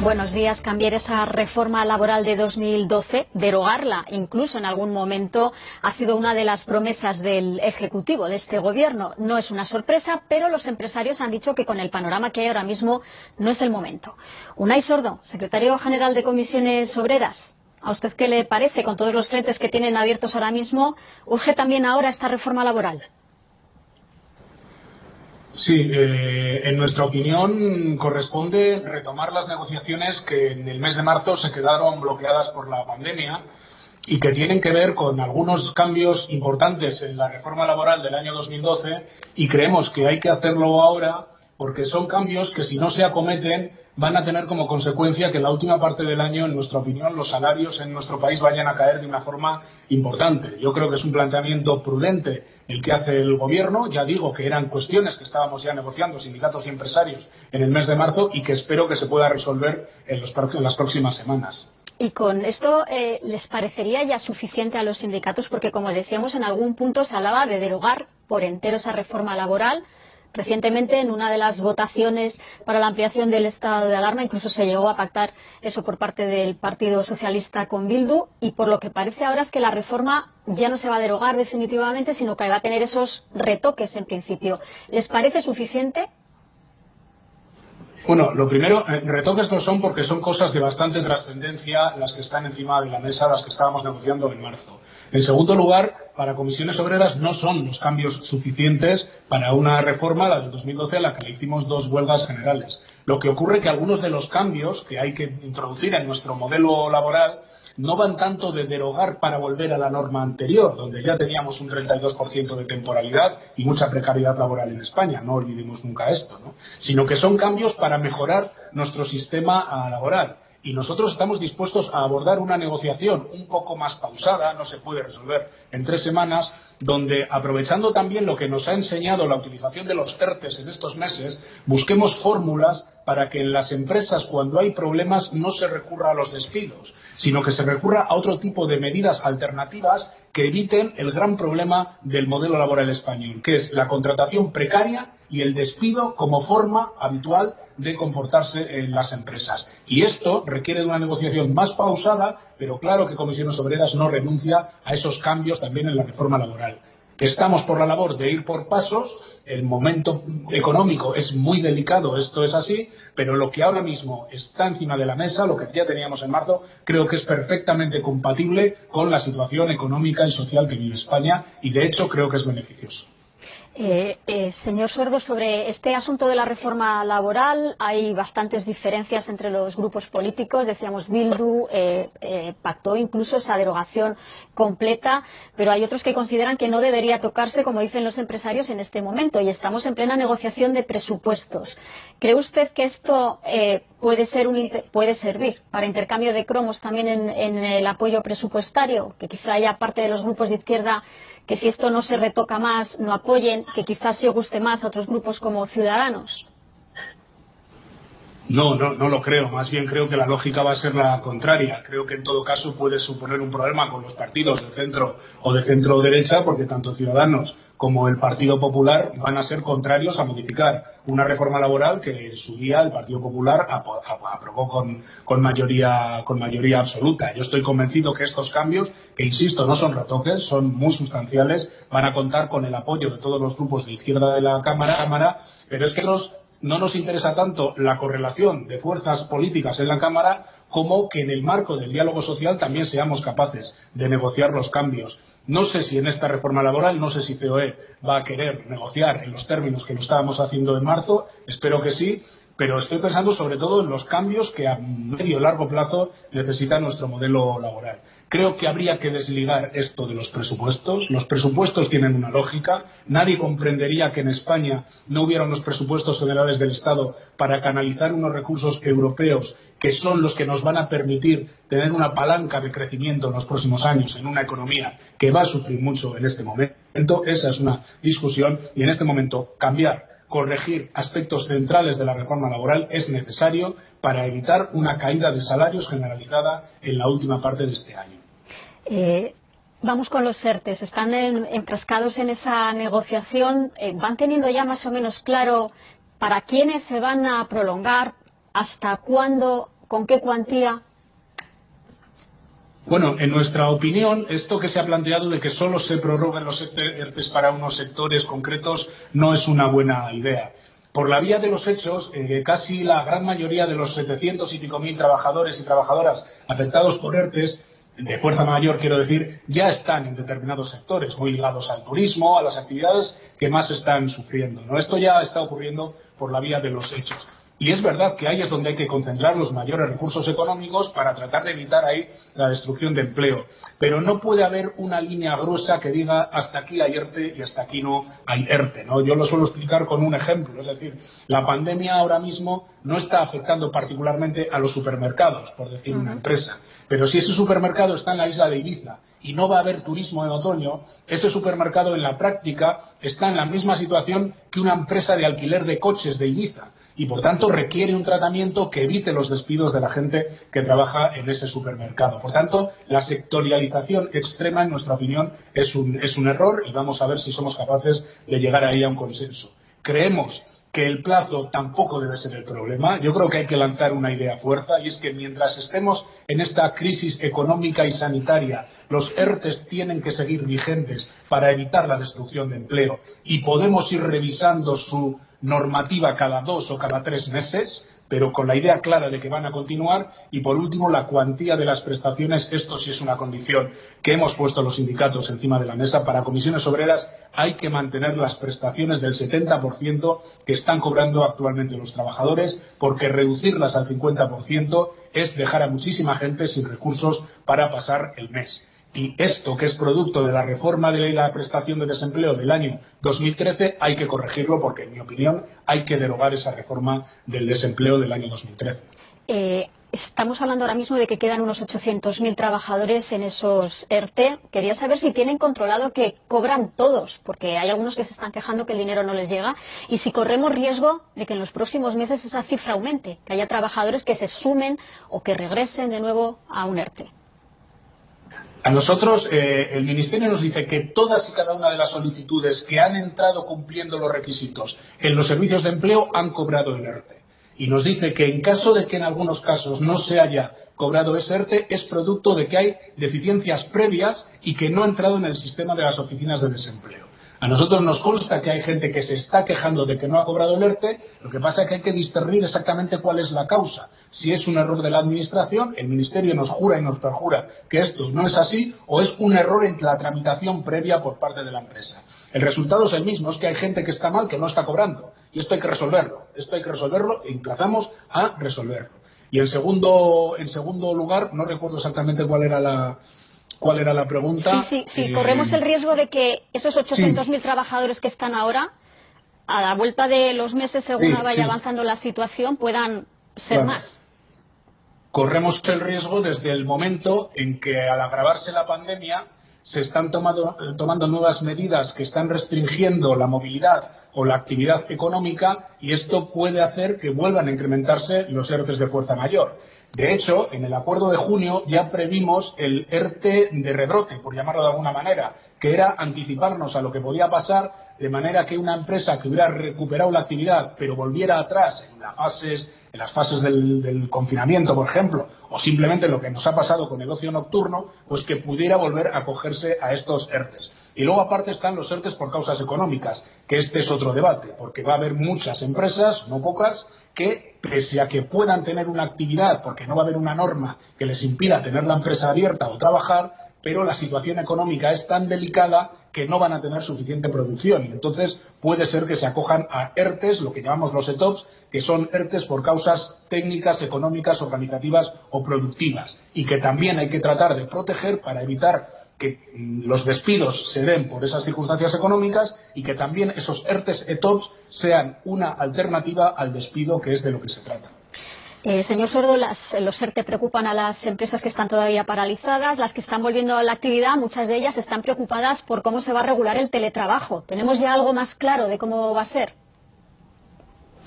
Buenos días. Cambiar esa reforma laboral de 2012, derogarla incluso en algún momento, ha sido una de las promesas del Ejecutivo, de este Gobierno. No es una sorpresa, pero los empresarios han dicho que con el panorama que hay ahora mismo no es el momento. Unai Sordo, secretario general de Comisiones Obreras, ¿a usted qué le parece? Con todos los frentes que tienen abiertos ahora mismo, ¿urge también ahora esta reforma laboral? Sí, en nuestra opinión corresponde retomar las negociaciones que en el mes de marzo se quedaron bloqueadas por la pandemia y que tienen que ver con algunos cambios importantes en la reforma laboral del año 2012, y creemos que hay que hacerlo ahora porque son cambios que, si no se acometen, van a tener como consecuencia que en la última parte del año, en nuestra opinión, los salarios en nuestro país vayan a caer de una forma importante. Yo creo que es un planteamiento prudente el que hace el Gobierno. Ya digo que eran cuestiones que estábamos ya negociando sindicatos y empresarios en el mes de marzo y que espero que se pueda resolver en las próximas semanas. Y con esto, ¿les parecería ya suficiente a los sindicatos? Porque, como decíamos, en algún punto se hablaba de derogar por entero esa reforma laboral. Recientemente, en una de las votaciones para la ampliación del estado de alarma, incluso se llegó a pactar eso por parte del Partido Socialista con Bildu, y por lo que parece ahora es que la reforma ya no se va a derogar definitivamente, sino que va a tener esos retoques en principio. ¿Les parece suficiente? Bueno, lo primero, retoques no son, porque son cosas de bastante trascendencia las que están encima de la mesa, las que estábamos negociando en marzo. En segundo lugar, para Comisiones Obreras no son los cambios suficientes para una reforma, la del 2012, a la que le hicimos 2 huelgas generales. Lo que ocurre es que algunos de los cambios que hay que introducir en nuestro modelo laboral no van tanto de derogar para volver a la norma anterior, donde ya teníamos un 32% de temporalidad y mucha precariedad laboral en España, no olvidemos nunca esto, ¿no? Sino que son cambios para mejorar nuestro sistema laboral. Y nosotros estamos dispuestos a abordar una negociación un poco más pausada, no se puede resolver en 3 semanas, donde, aprovechando también lo que nos ha enseñado la utilización de los ERTEs en estos meses, busquemos fórmulas para que en las empresas, cuando hay problemas, no se recurra a los despidos, sino que se recurra a otro tipo de medidas alternativas que eviten el gran problema del modelo laboral español, que es la contratación precaria y el despido como forma habitual de comportarse en las empresas. Y esto requiere de una negociación más pausada, pero claro que Comisiones Obreras no renuncia a esos cambios también en la reforma laboral. Estamos por la labor de ir por pasos. El momento económico es muy delicado, esto es así, pero lo que ahora mismo está encima de la mesa, lo que ya teníamos en marzo, creo que es perfectamente compatible con la situación económica y social que vive España, y de hecho creo que es beneficioso. Señor Sordo, sobre este asunto de la reforma laboral hay bastantes diferencias entre los grupos políticos. Decíamos, Bildu pactó incluso esa derogación completa, pero hay otros que consideran que no debería tocarse, como dicen los empresarios, en este momento, y estamos en plena negociación de presupuestos. ¿Cree usted que esto puede servir para intercambio de cromos también en el apoyo presupuestario? Que quizá haya parte de los grupos de izquierda que, si esto no se retoca más, no apoyen, que quizás se guste más a otros grupos como Ciudadanos. No lo creo. Más bien creo que la lógica va a ser la contraria. Creo que en todo caso puede suponer un problema con los partidos de centro o de centro derecha, porque tanto Ciudadanos como el Partido Popular van a ser contrarios a modificar una reforma laboral que en su día el Partido Popular aprobó con mayoría absoluta. Yo estoy convencido que estos cambios, que insisto, no son retoques, son muy sustanciales, van a contar con el apoyo de todos los grupos de izquierda de la Cámara, pero es que no nos interesa tanto la correlación de fuerzas políticas en la Cámara como que en el marco del diálogo social también seamos capaces de negociar los cambios. No sé si en esta reforma laboral, no sé si COE va a querer negociar en los términos que lo estábamos haciendo en marzo, espero que sí, pero estoy pensando sobre todo en los cambios que a medio y largo plazo necesita nuestro modelo laboral. Creo que habría que desligar esto de los presupuestos. Los presupuestos tienen una lógica. Nadie comprendería que en España no hubiera unos presupuestos generales del Estado para canalizar unos recursos europeos que son los que nos van a permitir tener una palanca de crecimiento en los próximos años en una economía que va a sufrir mucho en este momento. Esa es una discusión, y en este momento corregir aspectos centrales de la reforma laboral es necesario para evitar una caída de salarios generalizada en la última parte de este año. Vamos con los ERTEs. Están enfrascados en esa negociación. ¿Van teniendo ya más o menos claro para quiénes se van a prolongar, hasta cuándo, ¿Con qué cuantía? Bueno, en nuestra opinión, esto que se ha planteado de que solo se prorroguen los ERTEs para unos sectores concretos no es una buena idea. Por la vía de los hechos, casi la gran mayoría de los 700 y pico mil trabajadores y trabajadoras afectados por ERTEs, de fuerza mayor quiero decir, ya están en determinados sectores, muy ligados al turismo, a las actividades que más están sufriendo, ¿no? Esto ya está ocurriendo por la vía de los hechos. Y es verdad que ahí es donde hay que concentrar los mayores recursos económicos para tratar de evitar ahí la destrucción de empleo. Pero no puede haber una línea gruesa que diga hasta aquí hay ERTE y hasta aquí no hay ERTE, ¿no? Yo lo suelo explicar con un ejemplo. Es decir, la pandemia ahora mismo no está afectando particularmente a los supermercados, por decir una empresa. Pero si ese supermercado está en la isla de Ibiza y no va a haber turismo en otoño, ese supermercado en la práctica está en la misma situación que una empresa de alquiler de coches de Ibiza. Y por tanto requiere un tratamiento que evite los despidos de la gente que trabaja en ese supermercado. Por tanto, la sectorialización extrema, en nuestra opinión, es un error y vamos a ver si somos capaces de llegar ahí a un consenso. Creemos que el plazo tampoco debe ser el problema. Yo creo que hay que lanzar una idea fuerza y es que mientras estemos en esta crisis económica y sanitaria, los ERTEs tienen que seguir vigentes para evitar la destrucción de empleo y podemos ir revisando su normativa cada 2 o cada 3 meses, pero con la idea clara de que van a continuar. Y por último, la cuantía de las prestaciones. Esto sí es una condición que hemos puesto los sindicatos encima de la mesa. Para comisiones obreras hay que mantener las prestaciones del 70% que están cobrando actualmente los trabajadores, porque reducirlas al 50% es dejar a muchísima gente sin recursos para pasar el mes. Y esto, que es producto de la reforma de la prestación de desempleo del año 2013, hay que corregirlo porque, en mi opinión, hay que derogar esa reforma del desempleo del año 2013. Estamos hablando ahora mismo de que quedan unos 800.000 trabajadores en esos ERTE. Quería saber si tienen controlado que cobran todos, porque hay algunos que se están quejando que el dinero no les llega, y si corremos riesgo de que en los próximos meses esa cifra aumente, que haya trabajadores que se sumen o que regresen de nuevo a un ERTE. A nosotros, el Ministerio nos dice que todas y cada una de las solicitudes que han entrado cumpliendo los requisitos en los servicios de empleo han cobrado el ERTE. Y nos dice que en caso de que en algunos casos no se haya cobrado ese ERTE, es producto de que hay deficiencias previas y que no ha entrado en el sistema de las oficinas de desempleo. A nosotros nos consta que hay gente que se está quejando de que no ha cobrado el ERTE. Lo que pasa es que hay que discernir exactamente cuál es la causa. Si es un error de la Administración, el Ministerio nos jura y nos perjura que esto no es así, o es un error en la tramitación previa por parte de la empresa. El resultado es el mismo, es que hay gente que está mal, que no está cobrando. Y esto hay que resolverlo. Esto hay que resolverlo e emplazamos a resolverlo. Y en segundo lugar, no recuerdo exactamente cuál era la pregunta. Sí. Corremos el riesgo de que esos 800.000 trabajadores que están ahora, a la vuelta de los meses, según vaya avanzando la situación, puedan ser más. Corremos el riesgo desde el momento en que, al agravarse la pandemia, se están tomando nuevas medidas que están restringiendo la movilidad o la actividad económica, y esto puede hacer que vuelvan a incrementarse los ERTEs de fuerza mayor. De hecho, en el acuerdo de junio ya previmos el ERTE de rebrote, por llamarlo de alguna manera, que era anticiparnos a lo que podía pasar, de manera que una empresa que hubiera recuperado la actividad pero volviera atrás en las fases del confinamiento, por ejemplo, o simplemente lo que nos ha pasado con el ocio nocturno, pues que pudiera volver a acogerse a estos ERTEs. Y luego aparte están los ERTEs por causas económicas, que este es otro debate, porque va a haber muchas empresas, no pocas, que pese a que puedan tener una actividad, porque no va a haber una norma que les impida tener la empresa abierta o trabajar, pero la situación económica es tan delicada que no van a tener suficiente producción. Y entonces puede ser que se acojan a ERTEs, lo que llamamos los ETOPs, que son ERTEs por causas técnicas, económicas, organizativas o productivas, y que también hay que tratar de proteger para evitar que los despidos se den por esas circunstancias económicas, y que también esos ERTEs ETOPs sean una alternativa al despido, que es de lo que se trata. Señor Sordo, los ERTE preocupan a las empresas que están todavía paralizadas. Las que están volviendo a la actividad, muchas de ellas están preocupadas por cómo se va a regular el teletrabajo. ¿Tenemos ya algo más claro de cómo va a ser?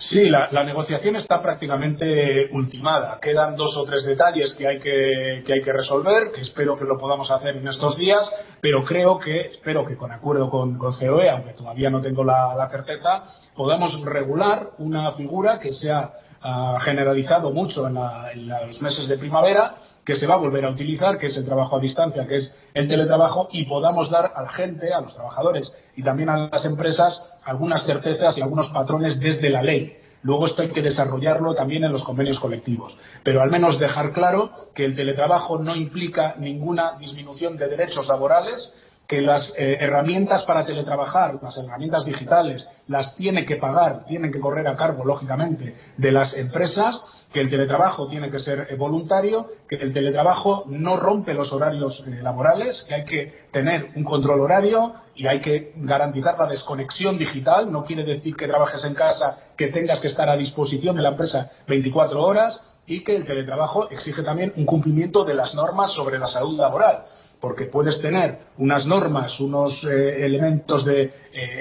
Sí, la negociación está prácticamente ultimada. Quedan 2 o 3 detalles que hay que resolver, que espero que lo podamos hacer en estos días, pero espero que con acuerdo con COE, aunque todavía no tengo la certeza, podamos regular una figura que sea ha generalizado mucho en los meses de primavera, que se va a volver a utilizar, que es el trabajo a distancia, que es el teletrabajo, y podamos dar a la gente, a los trabajadores y también a las empresas algunas certezas y algunos patrones desde la ley. Luego esto hay que desarrollarlo también en los convenios colectivos, pero al menos dejar claro que el teletrabajo no implica ninguna disminución de derechos laborales, que las herramientas para teletrabajar, las herramientas digitales, las tiene que pagar, tienen que correr a cargo, lógicamente, de las empresas, que el teletrabajo tiene que ser voluntario, que el teletrabajo no rompe los horarios laborales, que hay que tener un control horario y hay que garantizar la desconexión digital. No quiere decir que trabajes en casa, que tengas que estar a disposición de la empresa 24 horas, y que el teletrabajo exige también un cumplimiento de las normas sobre la salud laboral, porque puedes tener unas normas, unos elementos de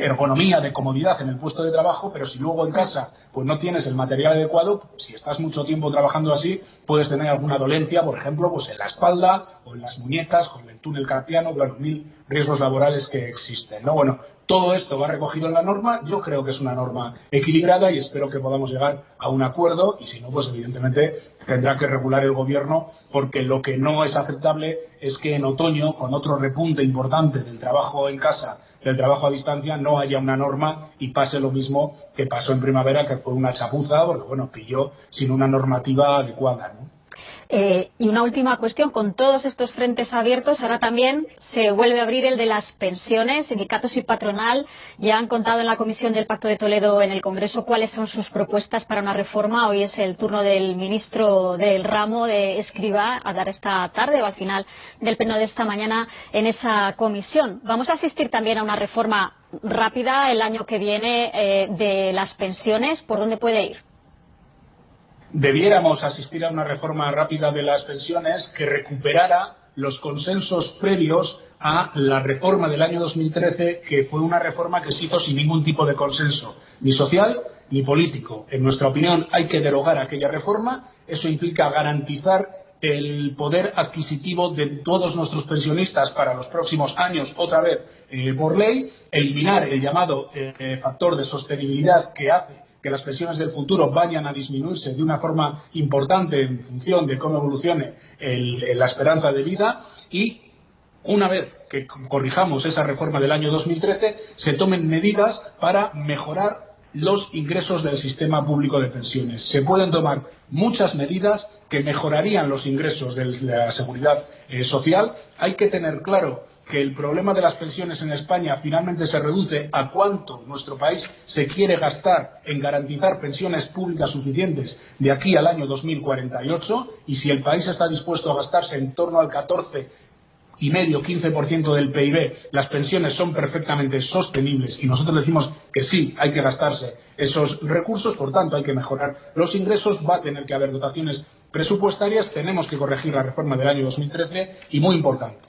ergonomía, de comodidad en el puesto de trabajo, pero si luego en casa pues no tienes el material adecuado, si estás mucho tiempo trabajando así, puedes tener alguna dolencia, por ejemplo, pues en la espalda o en las muñecas, con el túnel carpiano, claro, 1000 riesgos laborales que existen, ¿no? Bueno, todo esto va recogido en la norma. Yo creo que es una norma equilibrada y espero que podamos llegar a un acuerdo, y si no, pues evidentemente tendrá que regular el Gobierno, porque lo que no es aceptable es que en otoño, con otro repunte importante del trabajo en casa, del trabajo a distancia, no haya una norma y pase lo mismo que pasó en primavera, que fue una chapuza, porque bueno, pilló sin una normativa adecuada, ¿no? Y una última cuestión, con todos estos frentes abiertos, ahora también se vuelve a abrir el de las pensiones. Sindicatos y patronal ya han contado en la Comisión del Pacto de Toledo en el Congreso cuáles son sus propuestas para una reforma. Hoy es el turno del ministro del ramo, de Escrivá, a dar esta tarde o al final del pleno de esta mañana en esa comisión. Vamos a asistir también a una reforma rápida el año que viene de las pensiones. ¿Por dónde puede ir? Debiéramos asistir a una reforma rápida de las pensiones que recuperara los consensos previos a la reforma del año 2013, que fue una reforma que se hizo sin ningún tipo de consenso, ni social ni político. En nuestra opinión, hay que derogar aquella reforma. Eso implica garantizar el poder adquisitivo de todos nuestros pensionistas para los próximos años, otra vez por ley, eliminar el llamado factor de sostenibilidad que hace que las pensiones del futuro vayan a disminuirse de una forma importante en función de cómo evolucione la esperanza de vida, y una vez que corrijamos esa reforma del año 2013, se tomen medidas para mejorar los ingresos del sistema público de pensiones. Se pueden tomar muchas medidas que mejorarían los ingresos de la seguridad social. Hay que tener claro que el problema de las pensiones en España finalmente se reduce a cuánto nuestro país se quiere gastar en garantizar pensiones públicas suficientes de aquí al año 2048, y si el país está dispuesto a gastarse en torno al 14,5-15% del PIB, las pensiones son perfectamente sostenibles, y nosotros decimos que sí, hay que gastarse esos recursos. Por tanto, hay que mejorar los ingresos, va a tener que haber dotaciones presupuestarias, tenemos que corregir la reforma del año 2013 y, muy importante,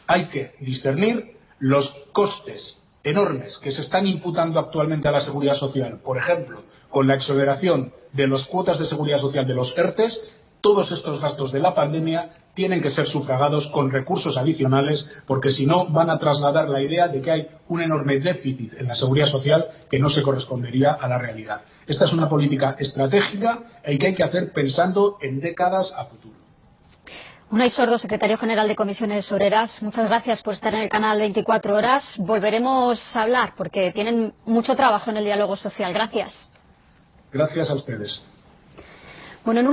hay que discernir los costes enormes que se están imputando actualmente a la seguridad social. Por ejemplo, con la exoneración de las cuotas de seguridad social de los ERTES, todos estos gastos de la pandemia tienen que ser sufragados con recursos adicionales, porque si no van a trasladar la idea de que hay un enorme déficit en la seguridad social que no se correspondería a la realidad. Esta es una política estratégica y que hay que hacer pensando en décadas a futuro. Unai Sordo, secretario general de Comisiones Obreras, muchas gracias por estar en el canal 24 horas. Volveremos a hablar porque tienen mucho trabajo en el diálogo social. Gracias. Gracias a ustedes. Bueno, en